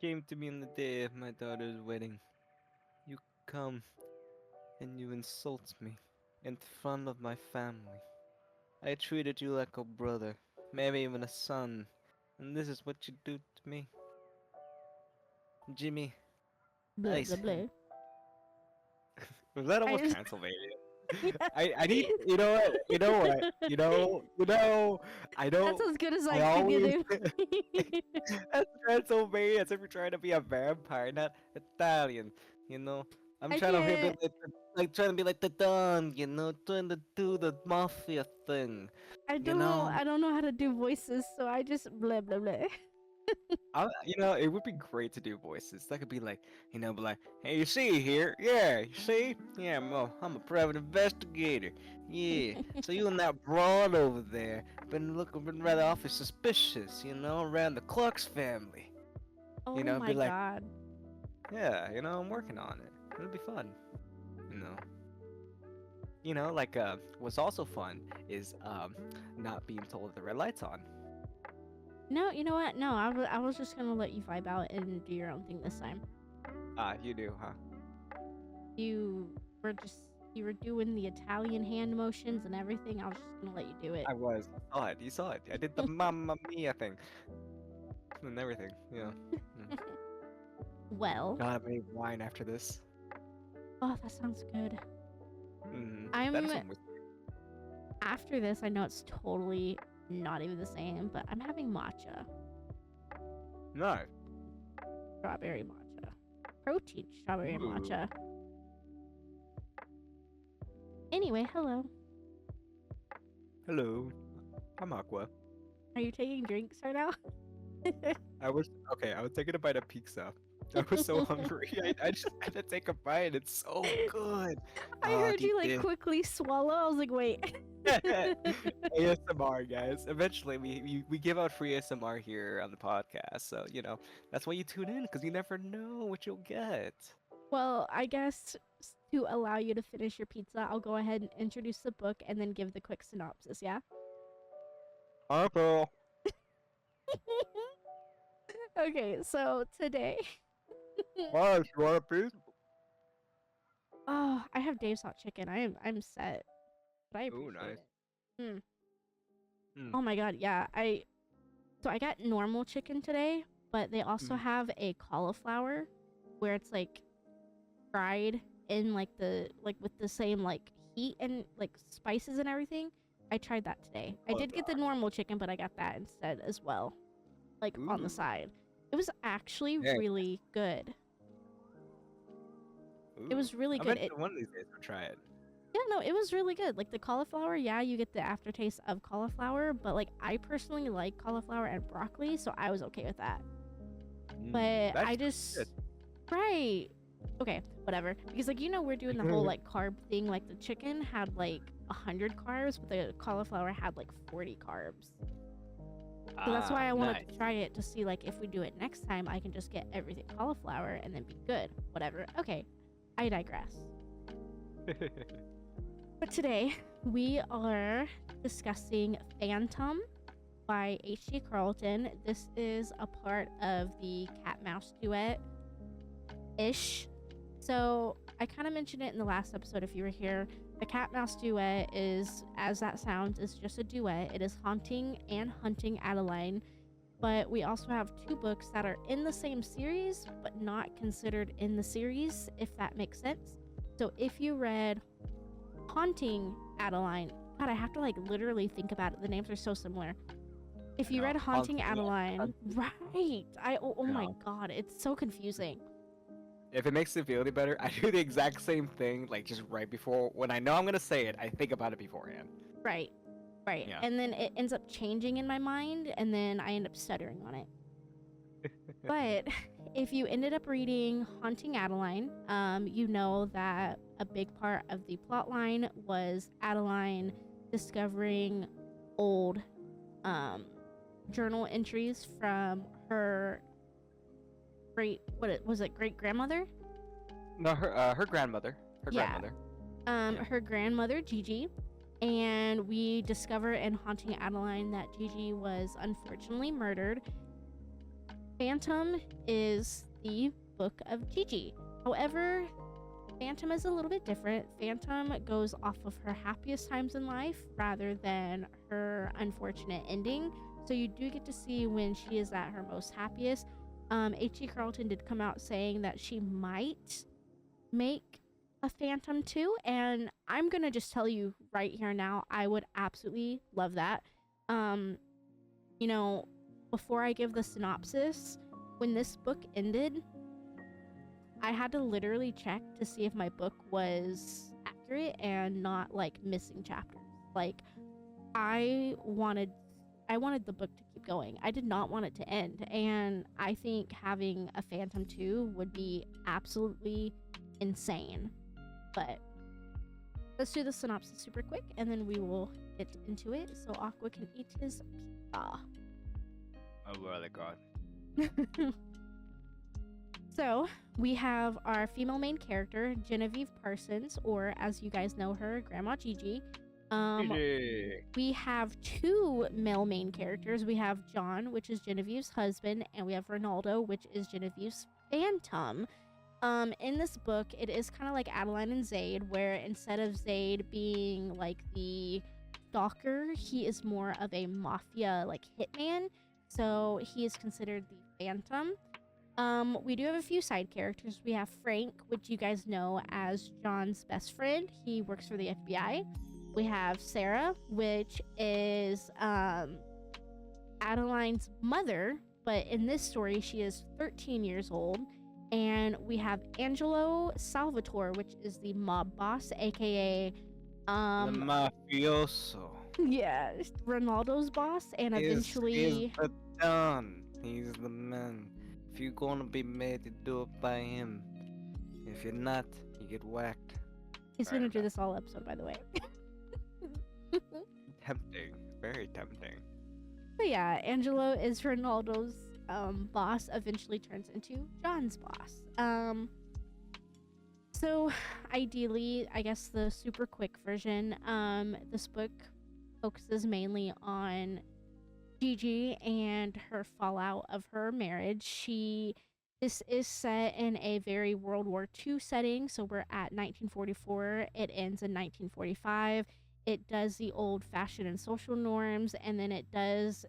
came to me on the day of my daughter's wedding. You come and you insult me in front of my family. I treated you like a brother, maybe even a son, and this is what you do to me. Jimmy, Blah blah nice. blah. Was that I almost just Transylvania? yeah. I need, you know what, I That's don't, as good as I I could always, do. that's Transylvania, as if you're trying to be a vampire, not Italian, you know? I'm I trying to be can't. trying to be like the Don, trying to do the mafia thing, you know? I don't know how to do voices, so I just blah blah blah. It would be great to do voices. That could be like, be like, hey, you see here? Yeah, you see? Yeah, I'm a private investigator. Yeah. So you and that broad over there been rather awfully suspicious, around the Clark's family. Oh Be my like, god. yeah, I'm working on it. It'll be fun. You know. What's also fun is not being told the red light's on. No, you know what? No, I was just gonna let you vibe out and do your own thing this time. Ah, you do, huh? You were just you were doing the Italian hand motions and everything. I was just gonna let you do it. I was. I saw it. You saw it. I did the Mamma Mia thing. And everything. Yeah. Mm. Well, God, I need wine after this. oh, that sounds good. That is I'm some whiskey. after this. I know it's totally not even the same, but I'm having matcha, No. strawberry matcha, protein strawberry Ooh. matcha. Anyway, hello. Hello. I'm Aqua. Are you taking drinks right now? I was okay. I was taking a bite of pizza. I was so hungry. I just had to take a bite. It's so good. I Oh, heard deep you like dish. quickly swallow. I was like, wait. ASMR, guys. Eventually, we give out free ASMR here on the podcast. So, that's why you tune in, because you never know what you'll get. Well, I guess to allow you to finish your pizza, I'll go ahead and introduce the book and then give the quick synopsis, yeah? Purple. Okay, so today. Why, you want a piece? Oh, I have Dave's hot chicken. I'm set. But I Ooh, appreciate nice. it. Hmm. Mm. Oh my god, yeah. I got normal chicken today, but they also Mm. have a cauliflower where it's like fried in like with the same like heat and like spices and everything. I tried that today. I did get the Cauliflower. normal chicken, but I got that instead as well, like on the Ooh. side. It was actually Dang. really good. It Ooh. was really I good. bet you one of these days I'll try it. Yeah, no, it was really good. Like the cauliflower, yeah, you get the aftertaste of cauliflower, but like I personally like cauliflower and broccoli, so I was okay with that. But That's I just good. right. Okay, whatever. Because like we're doing the whole like carb thing. Like the chicken had like 100 carbs, but the cauliflower had like 40 carbs. So that's why I wanted Nice. to try it to see like if we do it next time, I can just get everything cauliflower and then be good. Whatever. Okay, I digress. But today we are discussing Phantom by H.G. Carlton. This is a part of the cat mouse duet ish. So I kind of mentioned it in the last episode if you were here. The cat mouse duet is, as that sounds, is just a duet. It is Haunting and Hunting Adeline. But we also have two books that are in the same series, but not considered in the series, if that makes sense. So if you read Haunting Adeline, God, I have to like literally think about it. The names are so similar. If you read Haunting Adeline, right? Oh my No. god, it's so confusing. If it makes it feel any better, I do the exact same thing, like just right before when I know I'm gonna say it, I think about it beforehand. Right, right. Yeah. And then it ends up changing in my mind, and then I end up stuttering on it. But if you ended up reading Haunting Adeline, you know that a big part of the plot line was Adeline discovering old journal entries from her great grandmother? No, her grandmother. Her Yeah. grandmother. Yeah. Her grandmother Gigi, and we discover in Haunting Adeline that Gigi was unfortunately murdered. Phantom is the book of Gigi. However, Phantom is a little bit different. Phantom goes off of her happiest times in life rather than her unfortunate ending. So you do get to see when she is at her most happiest. H.E. Carlton did come out saying that she might make a Phantom 2, and I'm gonna just tell you right here now, I would absolutely love that. Um, you know, before I give the synopsis, when this book ended, I had to literally check to see if my book was accurate and not like missing chapters. Like I wanted I wanted the book to keep going. I did not want it to end. And I think having a Phantom 2 would be absolutely insane. But let's do the synopsis super quick and then we will get into it so Aqua can eat his pizza. Oh, really, God. So, we have our female main character, Genevieve Parsons, or as you guys know her, Grandma Gigi. GG. We have two male main characters. We have John, which is Genevieve's husband, and we have Ronaldo, which is Genevieve's phantom. In this book, it is kind of like Adeline and Zaid, where instead of Zaid being like the stalker, he is more of a mafia like hitman. So he is considered the phantom. We do have a few side characters. We have Frank, which you guys know as John's best friend. He works for the FBI. We have Sarah, which is Adeline's mother, but in this story, she is 13 years old. And we have Angelo Salvatore, which is the mob boss, aka The mafioso. yeah, Ronaldo's boss, and eventually He's the Don. He's the man. If you're gonna be made to do it by him, if you're not, you get whacked. he's gonna do this all episode, by the way. Tempting. Very tempting. But yeah, Angelo is Ronaldo's boss, eventually turns into John's boss. So ideally, I guess the super quick version, this book focuses mainly on Gigi and her fallout of her marriage. This is set in a very World War II setting, so we're at 1944. It ends in 1945. It does the old fashion and social norms, and then it does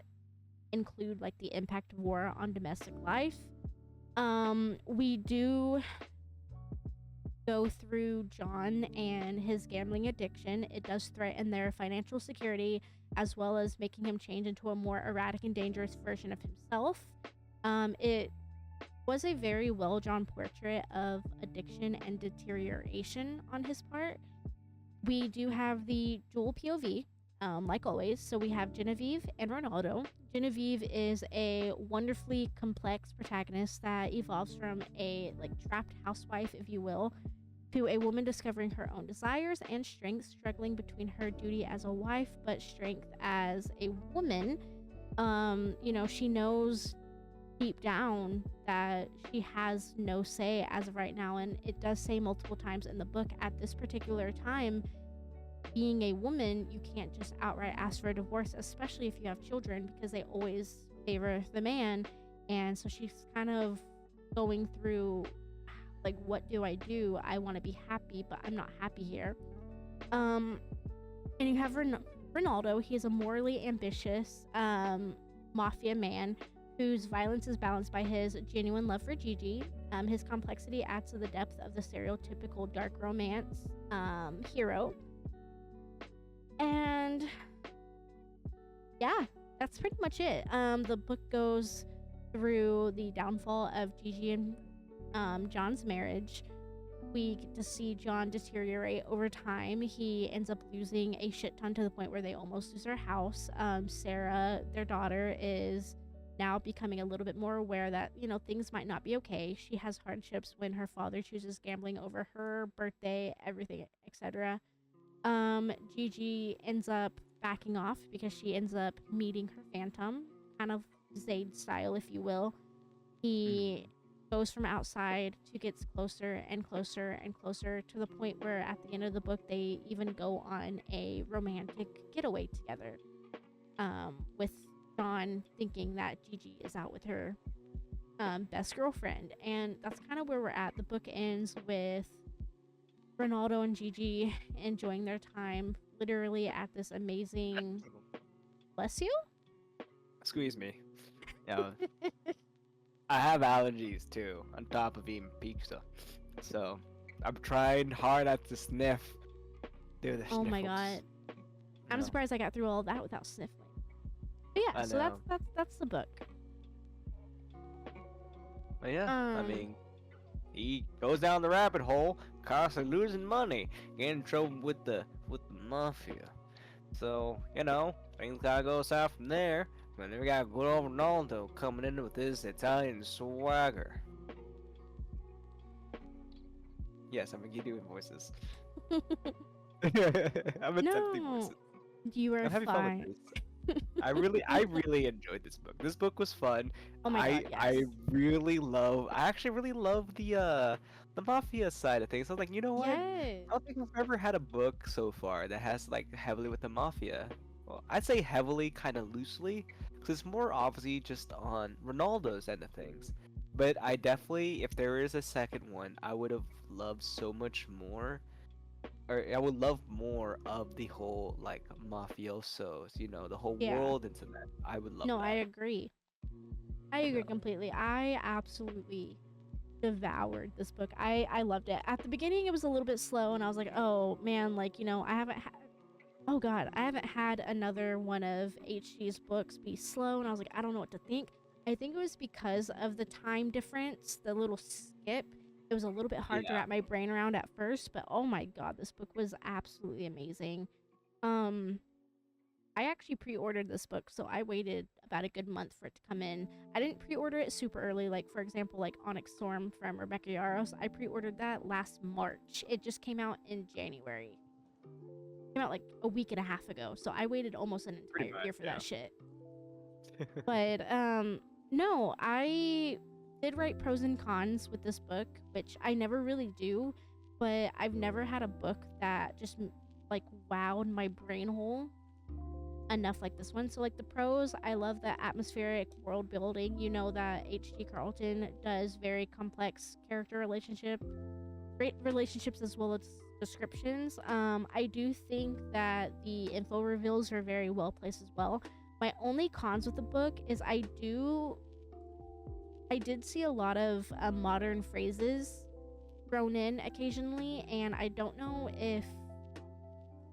include like the impact of war on domestic life. We do go through John and his gambling addiction. It does threaten their financial security as well as making him change into a more erratic and dangerous version of himself. It was a very well drawn portrait of addiction and deterioration on his part. We do have the dual POV, like always. So we have Genevieve and Ronaldo. Genevieve is a wonderfully complex protagonist that evolves from a like trapped housewife, if you will, to a woman discovering her own desires and strengths, struggling between her duty as a wife but strength as a woman. She knows deep down that she has no say as of right now, and it does say multiple times in the book at this particular time, being a woman, you can't just outright ask for a divorce, especially if you have children, because they always favor the man. And so she's kind of going through like, what do I do? I want to be happy, but I'm not happy here. And you have Ronaldo. He is a morally ambitious mafia man whose violence is balanced by his genuine love for Gigi. His complexity adds to the depth of the stereotypical dark romance hero. And yeah, that's pretty much it. The book goes through the downfall of Gigi and John's marriage. We get to see John deteriorate over time. He ends up losing a shit ton to the point where they almost lose their house. Sarah, their daughter, is now becoming a little bit more aware that, things might not be okay. She has hardships when her father chooses gambling over her birthday, everything, etc. Gigi ends up backing off because she ends up meeting her phantom, kind of Zayd style, if you will. He goes from outside to gets closer and closer and closer to the point where at the end of the book they even go on a romantic getaway together, with John thinking that Gigi is out with her best girlfriend, and that's kind of where we're at. The book ends with Ronaldo and Gigi enjoying their time, literally at this amazing. Bless you. Squeeze me. Yeah, I have allergies too, on top of eating pizza. So I'm trying hard not to sniff. Do the Oh my sniffles. god, I'm No, surprised I got through all of that without sniffling. But yeah, I so know. that's the book. But yeah, I Um, mean, he goes down the rabbit hole, constantly losing money, getting in trouble with the mafia. So things gotta go south from there. And then we got good old Ronaldo coming in with his Italian swagger. Yes, I'm gonna keep doing voices. I'm attempting no, voices. you are I'm having fun with fine. this. I really enjoyed this book. This book was fun. Oh my god, yes. I actually really love the mafia side of things. I was like, you know what? Yes. I don't think I've ever had a book so far that has like heavily with the mafia. Well, I'd say heavily, kind of loosely, because it's more obviously just on Ronaldo's end of things. But I definitely, if there is a second one, I would have loved so much more, or I would love more of the whole like mafiosos, the whole Yeah. world into that. I would love No, I that. agree. I No. agree completely. I absolutely devoured this book. I loved it. At the beginning it was a little bit slow and I was like, "Oh, man, like, I haven't oh god, I haven't had another one of HG's books be slow." And I was like, "I don't know what to think." I think it was because of the time difference, the little skip. It was a little bit hard to Yeah. wrap my brain around at first, but oh my god, this book was absolutely amazing. Um I actually pre-ordered this book, so I waited about a good month for it to come in. I didn't pre-order it super early, like for example, like Onyx Storm from Rebecca Yaros. I pre-ordered that last March. It just came out in January. It came out like a week and a half ago, so I waited almost an Pretty entire year much, for yeah. that shit. But no, I did write pros and cons with this book, which I never really do, but I've never had a book that just like wowed my brain hole enough like this one. So like the pros, I love the atmospheric world building. You know that H.G. Carlton does very complex character great relationships as well as descriptions. I do think that the info reveals are very well placed as well. My only cons with the book is I did see a lot of modern phrases thrown in occasionally, and I don't know if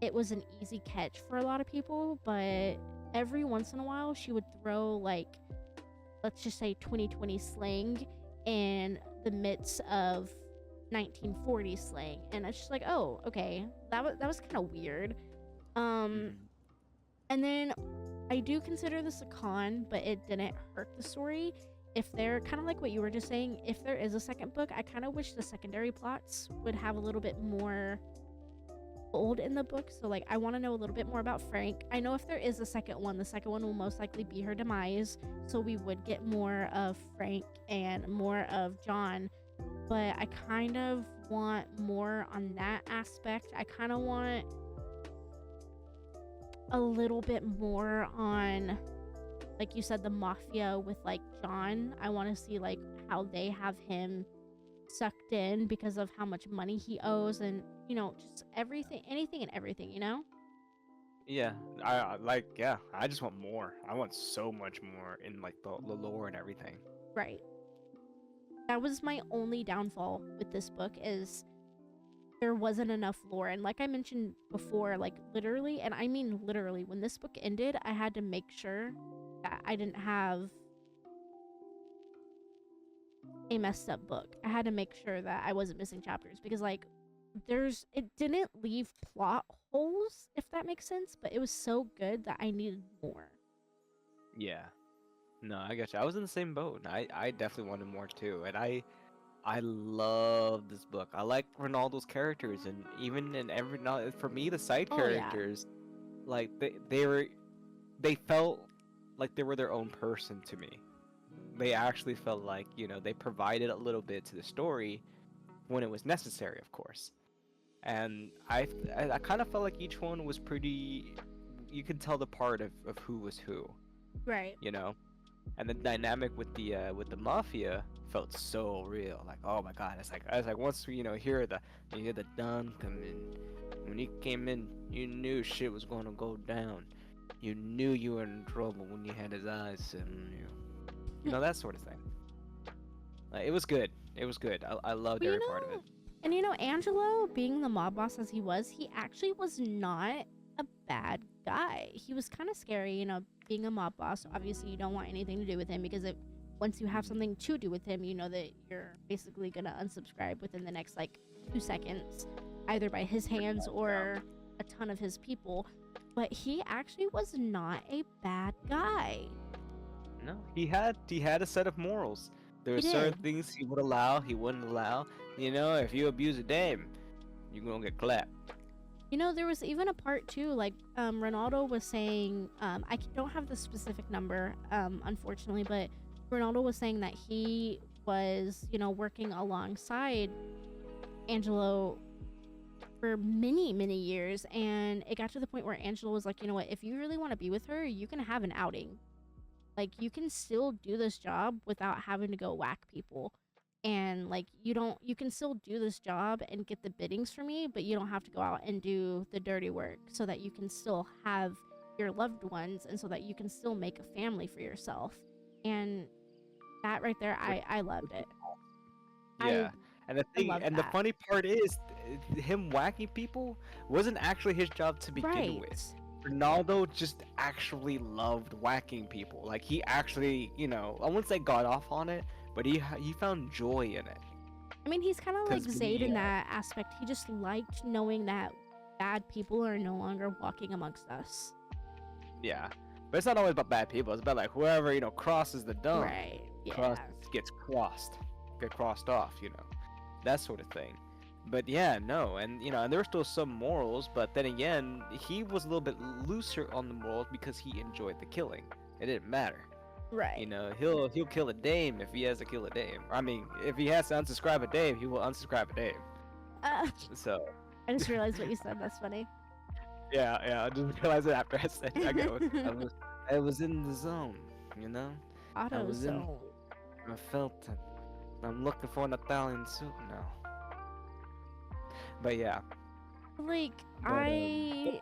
it was an easy catch for a lot of people, but every once in a while she would throw like, let's just say 2020 slang in the midst of 1940 slang, and it's just like, oh, okay, that was kind of weird. Um, Mhm. and then I do consider this a con, but it didn't hurt the story. If they're kind of like what you were just saying, if there is a second book, I kind of wish the secondary plots would have a little bit more old in the book. So like I want to know a little bit more about Frank. I know if there is a second one, the second one will most likely be her demise, so we would get more of Frank and more of John. But I kind of want more on that aspect. I kind of want a little bit more on, like you said, the mafia with like John. I want to see like how they have him sucked in because of how much money he owes, and just everything, anything and everything. Yeah, yeah. I just want more. I want so much more in like the lore and everything. Right. That was my only downfall with this book, is there wasn't enough lore. And like I mentioned before, like literally, and I mean literally, when this book ended, I had to make sure that I didn't have a messed up book. I had to make sure that I wasn't missing chapters, because like it didn't leave plot holes, if that makes sense, but it was so good that I needed more. Yeah. No, I got you. I was in the same boat. I definitely wanted more too, and I love this book. I like Ronaldo's characters, and even in every not for me the side Oh yeah. characters, like they felt like they were their own person to me. They actually felt like they provided a little bit to the story when it was necessary, of course. And I kind of felt like each one was pretty. You could tell the part of who was who, Right. you know. And the dynamic with the mafia felt so real. Like, oh my god, it's like once you hear the Don come in. When he came in, you knew shit was gonna go down. You knew you were in trouble when you had his eyes set on you. That sort of thing. It was good. It was good. I loved Well, every part of it. Angelo, being the mob boss as he actually was not a bad guy. He was kind of scary, being a mob boss. Obviously, you don't want anything to do with him because once you have something to do with him, you know that you're basically gonna unsubscribe within the next like 2 seconds, either by his hands or a ton of his people. But he actually was not a bad guy. No, he had a set of morals. There He were certain did. things he would allow, he wouldn't allow. If you abuse a dame, you're gonna get clapped. There was even a part too, like Ronaldo was saying, don't have the specific number, unfortunately, but Ronaldo was saying that he was, working alongside Angelo for many, many years, and it got to the point where Angelo was like, you know what, if you really want to be with her, you can have an outing. Like, you can still do this job without having to go whack people. And like you can still do this job and get the biddings for me, but you don't have to go out and do the dirty work so that you can still have your loved ones and so that you can still make a family for yourself. And that right there, Which, I loved it. I yeah, and the I thing, loved and the that. funny part is, him whacking people wasn't actually his job to begin Right. with. Ronaldo just actually loved whacking people. Like he actually, I wouldn't say got off on it, but he found joy in it. I mean, he's kind of like Cause Zayd in that aspect. He just liked knowing that bad people are no longer walking amongst us. yeah, but it's not always about bad people. It's about like whoever crosses the dumb, Right. cross Yeah. gets get crossed off. That sort of thing. But yeah, no, and there were still some morals, but then again, he was a little bit looser on the morals because he enjoyed the killing. It didn't matter. Right. He'll kill a dame if he has to kill a dame. I mean, if he has to unsubscribe a dame, he will unsubscribe a dame. Uh, So I just realized what you said. That's funny. yeah, I just realized it after I said it. I was in the zone, you know. I was in. AutoZone. I felt it. I'm looking for an Italian suit now. But yeah, Like but I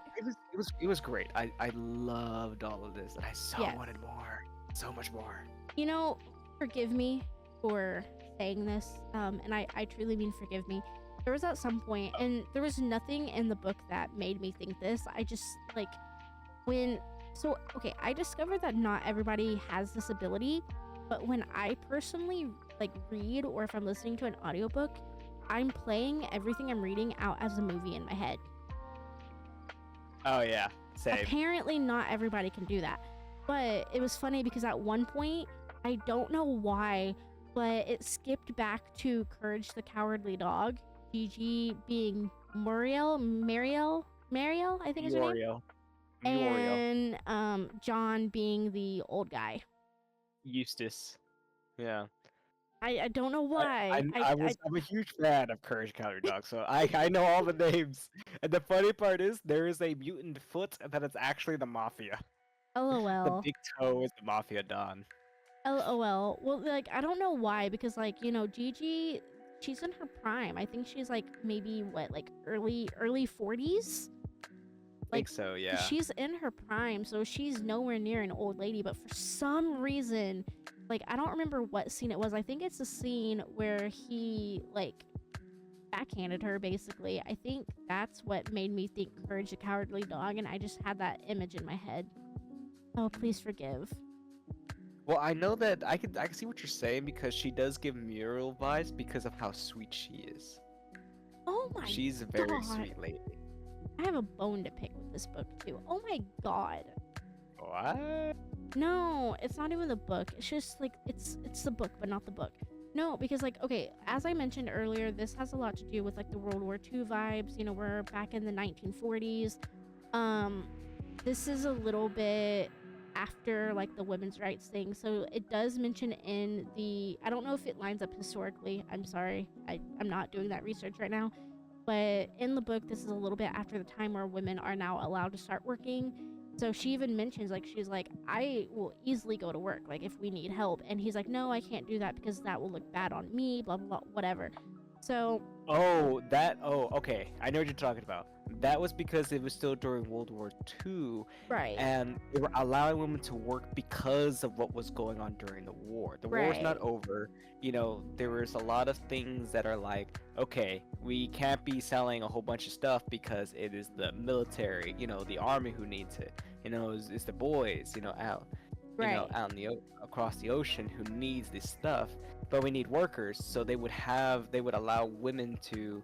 it was great. I loved all of this, and I so Yes. wanted more, so much more. You know, forgive me for saying this, and I truly mean forgive me. There was at some point, and there was nothing in the book that made me think this. I just, like, okay, I discovered that not everybody has this ability, but when I personally, like, read or if I'm listening to an audiobook, I'm playing everything I'm reading out as a movie in my head. Oh yeah, same. Apparently, not everybody can do that. But it was funny because at one point, I don't know why, but it skipped back to Courage the Cowardly Dog, Gigi being Mariel, I think is her name, Muriel, and John being the old guy. Eustace. Yeah. I don't know why. I'm a huge fan of Courage the Cowardly Dog, so I know all the names. And the funny part is there is a mutant foot that is actually the mafia. The LOL. big toe is the mafia don. LOL. Well, like, I don't know why, because, like, Gigi, she's in her prime. I think she's, like, maybe, what, like, early 40s? I think Like, so, yeah. she's in her prime, so she's nowhere near an old lady, but for some reason, like, I don't remember what scene it was. I think it's the scene where he, like, backhanded her, basically. I think that's what made me think Courage the Cowardly Dog, and I just had that image in my head. Oh, please forgive. Well, I know that I can see what you're saying because she does give Muriel vibes because of how sweet she is. Oh my She's a very God. sweet lady. I have a bone to pick with this book too. Oh my God. What? No, it's not even the book. It's just like it's the book, but not the book. No, because like okay, as I mentioned earlier, this has a lot to do with like the World War II vibes. We're back in the 1940s. This is a little bit after like the women's rights thing. So it does mention in the I don't know if it lines up historically. I'm sorry. I'm not doing that research right now. But in the book, this is a little bit after the time where women are now allowed to start working. So she even mentions, like, she's like, I will easily go to work, like, if we need help. And he's like, no, I can't do that because that will look bad on me, blah, blah, blah, whatever. So, Oh, that. Oh, okay. I know what you're talking about. That was because it was still during World War II, right, and they were allowing women to work because of what was going on during the war. The war's not right, over. There was a lot of things that are like, okay, we can't be selling a whole bunch of stuff because it is the military, the army who needs it. It's the boys, right. out in across the ocean who needs this stuff, but we need workers, so they would allow women to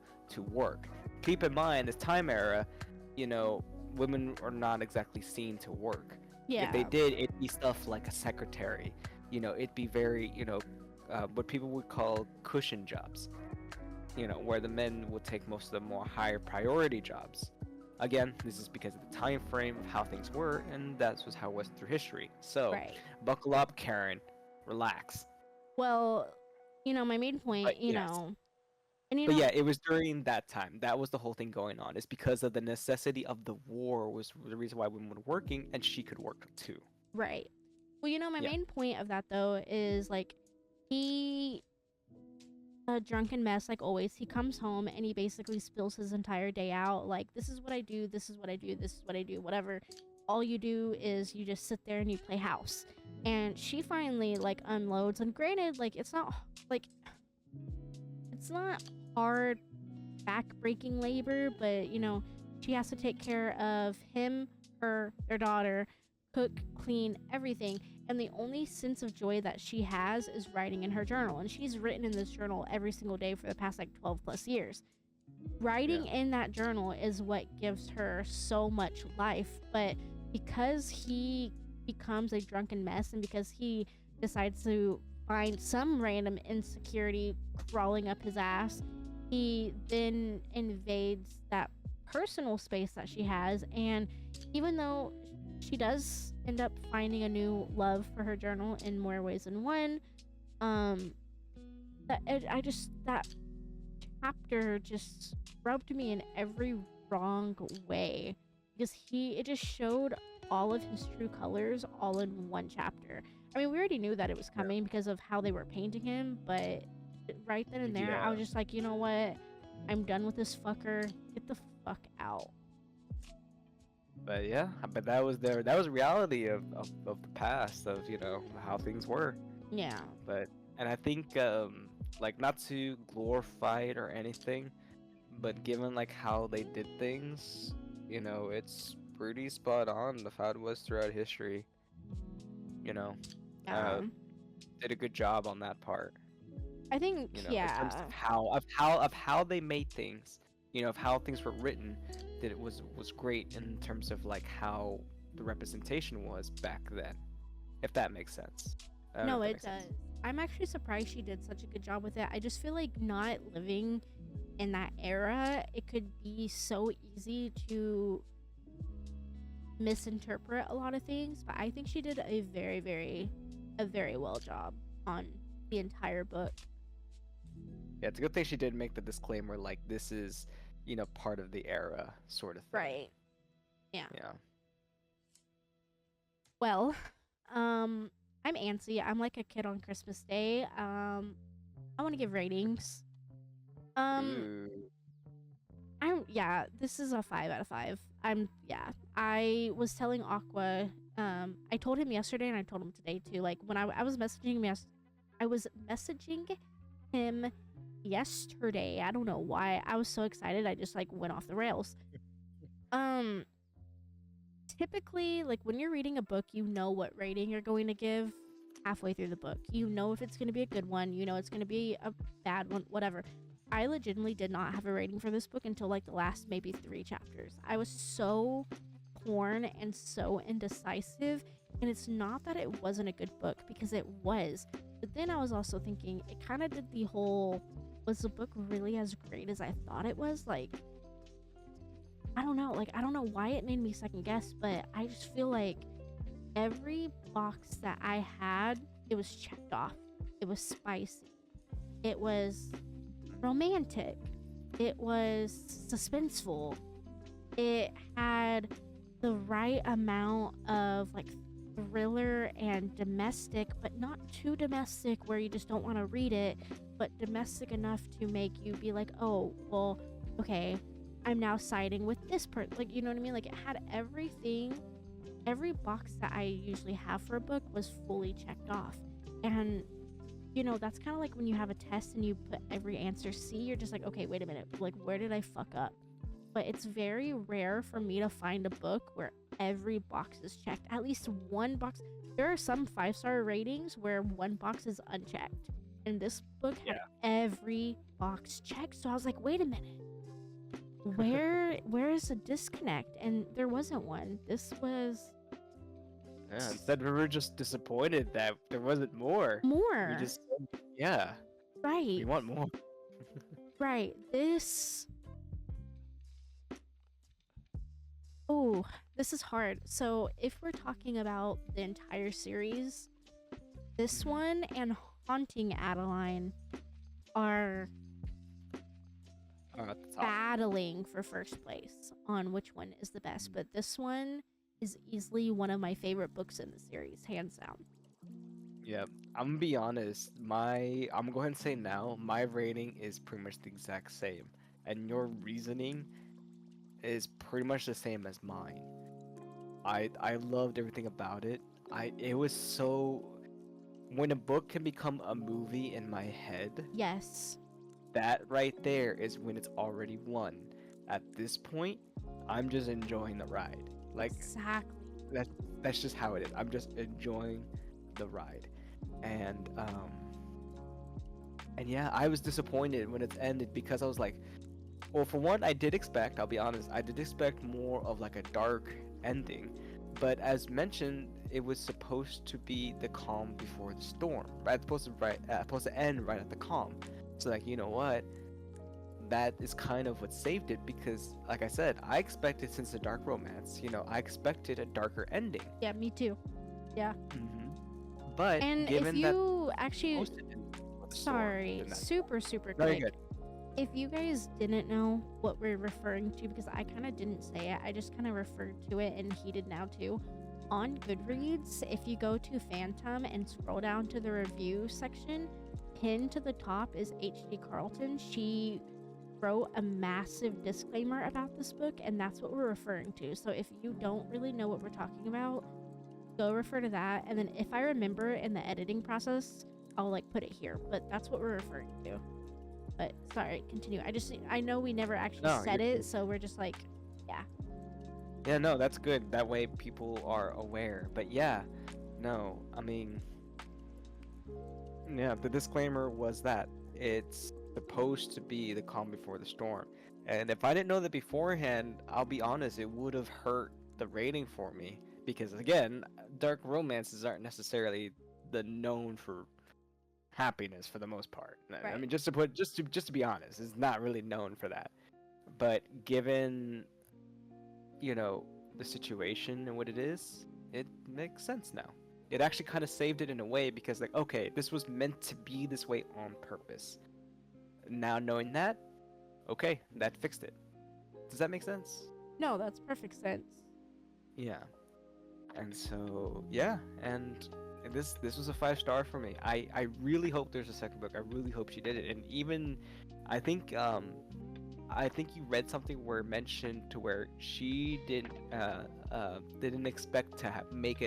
work. Keep in mind, this time era, you know, women are not exactly seen to work. If they Yeah, did, it'd be stuff like a secretary. It'd be very, what people would call cushion jobs. Where the men would take most of the more higher priority jobs. Again, this is because of the time frame of how things were, and that's was how it was through history. So, right. buckle up, Karen. Relax. Well, my main But point, yes. and But yeah, it was during that time. That was the whole thing going on. It's because of the necessity of the war was the reason why women were working, and she could work too. right. Well, my Yeah. main point of that though is like he a drunken mess like always. He comes home and he basically spills his entire day out like this is what I do, this is what I do, this is what I do, whatever. All you do is you just sit there and you play house. And she finally like unloads, and granted like like it's not hard back-breaking labor, but she has to take care of him, her, their daughter, cook, clean, everything. And the only sense of joy that she has is writing in her journal. And she's written in this journal every single day for the past like 12 plus years. Yeah. Writing in that journal is what gives her so much life. But because he becomes a drunken mess, and because he decides to find some random insecurity crawling up his ass, he then invades that personal space that she has. And even though she does end up finding a new love for her journal in more ways than one, um that chapter just rubbed me in every wrong way, because it just showed all of his true colors all in one chapter. I mean, we already knew that it was Yeah. coming because of how they were painting him, but right then and there, I Yeah. was just like, you know what? I'm done with this fucker. Get the fuck out. But yeah, but that was reality of the past of how things were. Yeah. But and I think like not to glorify it or anything, but given like how they did things, it's pretty spot on of how it was throughout history. You know, uh, Yeah. did a good job on that part. I think, In terms yeah. of how they made things, of how things were written, that it was great in terms of like how the representation was back then. If that makes sense. I don't know No, if that it makes does. sense. I'm actually surprised she did such a good job with it. I just feel like not living in that era, it could be so easy to misinterpret a lot of things, but I think she did a very well job on the entire book. Yeah, it's a good thing she did make the disclaimer like this is, part of the era sort of thing. Right. Yeah. Yeah. Well, um, I'm antsy. I'm like a kid on Christmas Day. I want to give ratings. Um, Ooh. yeah, this is a 5 out of 5. Yeah. I was telling Aqua, I told him yesterday and I told him today too. Like when I was messaging him, I was messaging him yesterday. I don't know why. I was so excited. I just like went off the rails. Um, Typically, like when you're reading a book, you know what rating you're going to give halfway through the book. You know if it's going to be a good one, you know it's going to be a bad one, whatever. I legitimately did not have a rating for this book until like the last maybe 3 chapters. I was so torn and so indecisive. And it's not that it wasn't a good book, because it was. But then I was also thinking, it kind of did the whole, was the book really as great as I thought it was? Like, I don't know. Like, I don't know why it made me second guess, but I just feel like every box that I had, it was checked off. It was spicy. It was romantic. It was suspenseful. It had the right amount of like thriller and domestic, but not too domestic where you just don't want to read it, but domestic enough to make you be like, oh, well, okay, I'm now siding with this part. Like, you know what I mean? Like, it had everything, every box that I usually have for a book was fully checked off. And, you know, that's kind of like when you have a test and you put every answer C, you're just like, okay, wait a minute. Like, where did I fuck up? But it's very rare for me to find a book where every box is checked. At least one box. There are some 5-star ratings where one box is unchecked. And this book had Yeah. every box checked. So I was like, wait a minute. Where is a disconnect? And there wasn't one. This was Yeah, instead we were just disappointed that there wasn't more. We more. just, yeah, Right. we want more. Right. This Oh, this is hard. So, if we're talking about the entire series, this Mhm. one and Haunting Adeline are At the top. battling for first place on which one is the best. But this one is easily one of my favorite books in the series, hands down. Yeah, I'm gonna be honest. I'm going to go ahead and say now, my rating is pretty much the exact same, and your reasoning is pretty much the same as mine. I loved everything about it. It was so when a book can become a movie in my head, Yes, that right there is when it's already won. At this point, I'm just enjoying the ride. Like exactly. that's that's just how it is. I'm just enjoying the ride. And and yeah, I was disappointed when it's ended because I was like, well, for one, I did expect, I'll be honest, I did expect more of like a dark ending. But as mentioned, it was supposed to be the calm before the storm. Right? It's supposed to end right at the calm. So like, you know what? That is kind of what saved it because, like I said, I expected since the dark romance, I expected a darker ending. Yeah, me too. Yeah. But And if given that you actually, most of it with the storm, sorry, then that's super very quick. good. If you guys didn't know what we're referring to, because I kind of didn't say it, I just kind of referred to it and he did now too. On Goodreads, if you go to Phantom and scroll down to the review section, pinned to the top is H.D. Carlton. She wrote a massive disclaimer about this book, and that's what we're referring to. So if you don't really know what we're talking about, go refer to that. And then if I remember in the editing process, I'll like put it here. But that's what we're referring to. But sorry, continue. I know we never actually No, said you're it, good. so we're just like, yeah. Yeah, no, that's good. That way people are aware. But yeah, no, I mean, yeah, the disclaimer was that it's supposed to be the calm before the storm. And if I didn't know that beforehand, I'll be honest, it would have hurt the rating for me. Because again, dark romances aren't necessarily the known for happiness for the most part. I Right. mean, just to be honest, it's not really known for that. But given the situation and what it is, it makes sense now. It actually kind of saved it in a way because, like, okay, this was meant to be this way on purpose. Now knowing that, okay, that fixed it. Does that make sense? No, that's perfect sense. Yeah. And so, yeah, and this was a 5-star for me. I really hope there's a second book. I really hope she did it. And even, I think I think you read something where it mentioned to where she didn't expect to make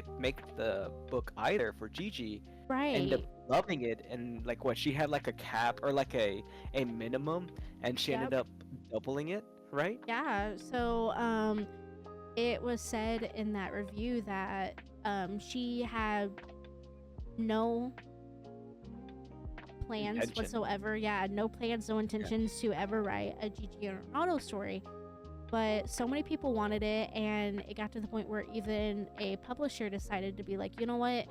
the book either for Gigi. Ended Right. up loving it, and like what she had like a cap or like a minimum, and she ended Yep. up doubling it, right? Yeah. So, it was said in that review that she had no plans Intention. whatsoever. Yeah, no plans, no Yeah. intentions to ever write a Gigi and Ronaldo story. But so many people wanted it, and it got to the point where even a publisher decided to be like, you know what?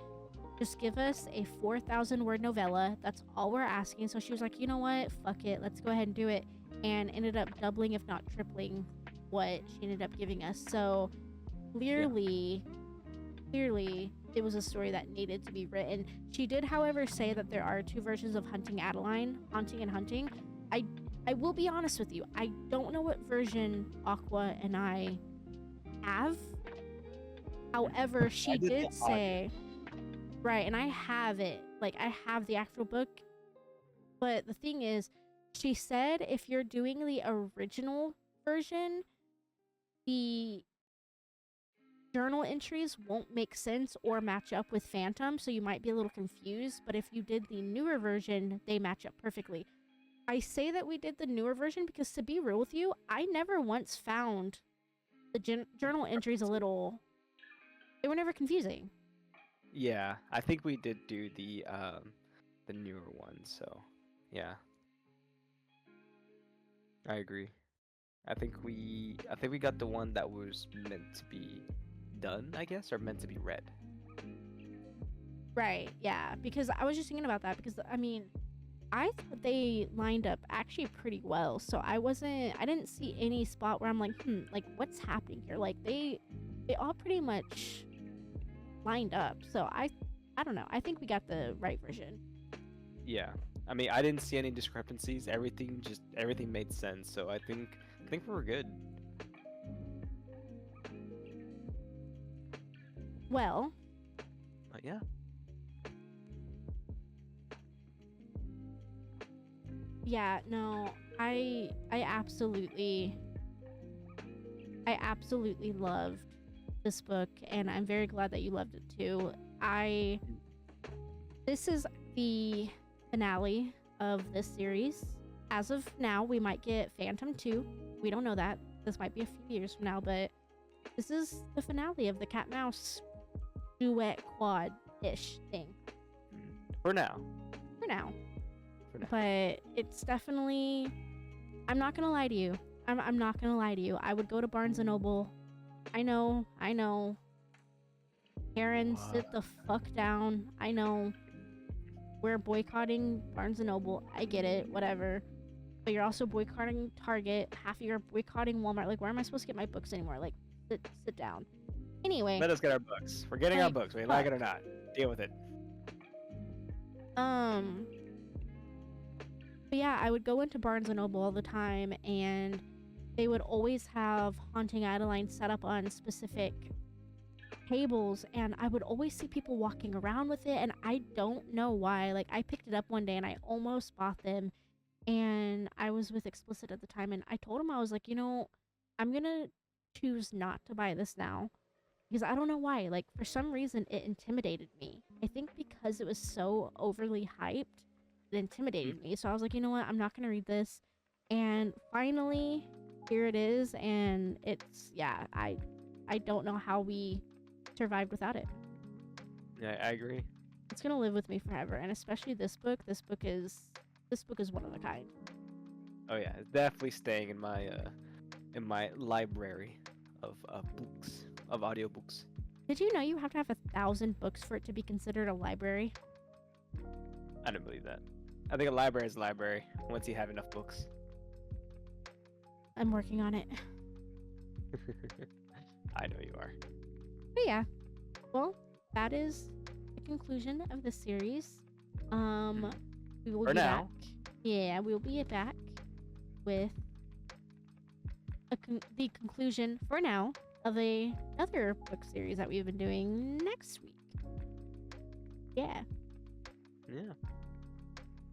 Just give us a 4,000 word novella. That's all we're asking. So she was like, you know what? Fuck it. Let's go ahead and do it. And ended up doubling, if not tripling, what she ended up giving us. So Yeah. clearly, it was a story that needed to be written. She did, however, say that there are two versions of Hunting Adeline, Haunting and Hunting. I will be honest with you. I don't know what version Aqua and I have. However, I she did the did audio. say, right, and I have it. Like, I have the actual book. But the thing is, she said if you're doing the original version, the journal entries won't make sense or match up with Phantom, so you might be a little confused. But if you did the newer version, they match up perfectly. I say that we did the newer version because, to be real with you, I never once found the journal entries a little. They were never confusing. Yeah, I think we did do the newer one, so yeah, I agree. I think we got the one that was meant to be done, I guess, or meant to be read. Right, yeah. Because I was just thinking about that because, I mean, I thought they lined up actually pretty well. So I didn't see any spot where I'm like, like what's happening here? Like they all pretty much lined up. So I don't know. I think we got the right version. Yeah. I mean, I didn't see any discrepancies. Everything made sense. So I think we were good. Well, But yeah. yeah, no. I absolutely loved this book, and I'm very glad that you loved it too. I This is the finale of this series. As of now, we might get Phantom 2. We don't know that. This might be a few years from now, but this is the finale of the cat mouse duet quad ish thing For now. for now. For now. But it's definitely. I'm not gonna lie to you. I'm not gonna lie to you. I would go to Barnes and Noble. I know. Karen, sit the fuck down. I know. We're boycotting Barnes and Noble. I get it. Whatever. But you're also boycotting Target. Half of you are boycotting Walmart. Like, where am I supposed to get my books anymore? Like, sit down. Anyway, Let us get our books. We're getting our like, books. We like it or not. Deal with it. um, but yeah, I would go into Barnes and Noble all the time, and they would always have Haunting Adeline set up on specific tables, and I would always see people walking around with it, and I don't know why. Like, I picked it up one day and I almost bought them, and I was with Explicit at the time, and I told him, I was like, I'm gonna choose not to buy this now because I don't know why. Like, for some reason, it intimidated me. I think because it was so overly hyped, it intimidated me. So I was like, you know what? I'm not gonna read this. And finally, here it is, and it's yeah. I don't know how we survived without it. Yeah, I agree. It's gonna live with me forever, and especially this book. This book is one of a kind. Oh yeah, it's definitely staying in my library of books, of audiobooks. Did you know you have to have 1,000 books for it to be considered a library? I don't believe that. I think a library is a library once you have enough books. I'm working on it. I know you are. But yeah, well, that is the conclusion of the series. We will For be now. back. Yeah, we'll be back with the conclusion for now of another book series that we've been doing next week. Yeah, Yeah.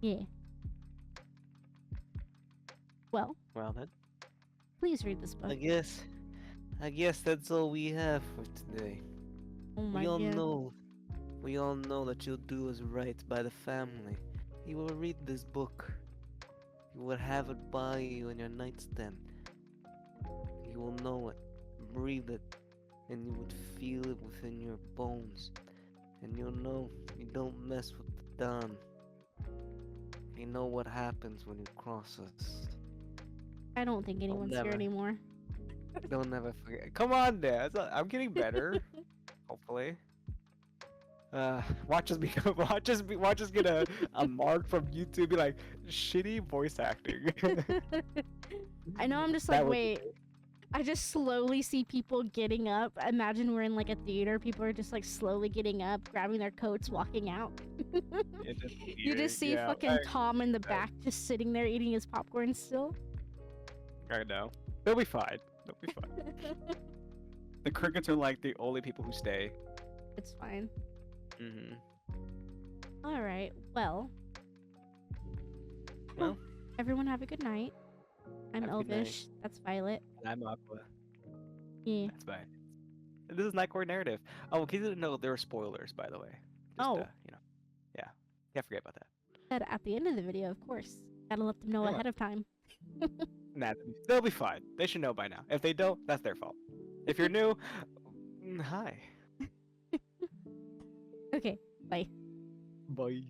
yeah. Well, Well then, please read this book. I guess that's all we have for today. Oh my We all god. know, we all know that you'll do us right by the family. You will read this book. You will have it by you on your nightstand. You will know it, breathe it, and you would feel it within your bones. And you'll know you don't mess with the dawn. You know what happens when you cross us. I don't think anyone's here Never. anymore. Don't never forget. Come on, Dad. I'm getting better. Hopefully. Watch us become. Watch us get a mark from YouTube. Be like shitty voice acting. I know, I'm just That like, would be wait. I just slowly see people getting up. Imagine we're in like a theater. People are just like slowly getting up, grabbing their coats, walking out. Yeah, just You eating, just see yeah, fucking Tom in the back just sitting there eating his popcorn still. I know. They'll be fine. They'll be fine. The crickets are like the only people who stay. It's fine. Mm-hmm. All right. Well, Well, everyone have a good night. I'm have a good night. Elvish. That's Violet. And I'm Aqua. Yeah. That's fine. And this is Night Court Narrative. Oh, in case you didn't know, there were spoilers, by the way. Just, Oh, yeah. Can't forget about that. said at the end of the video, of course. Gotta let them know Yeah. ahead of time. Nah, they'll be fine. They should know by now. If they don't, that's their fault. If you're new, hi. Okay. Bye. Bye.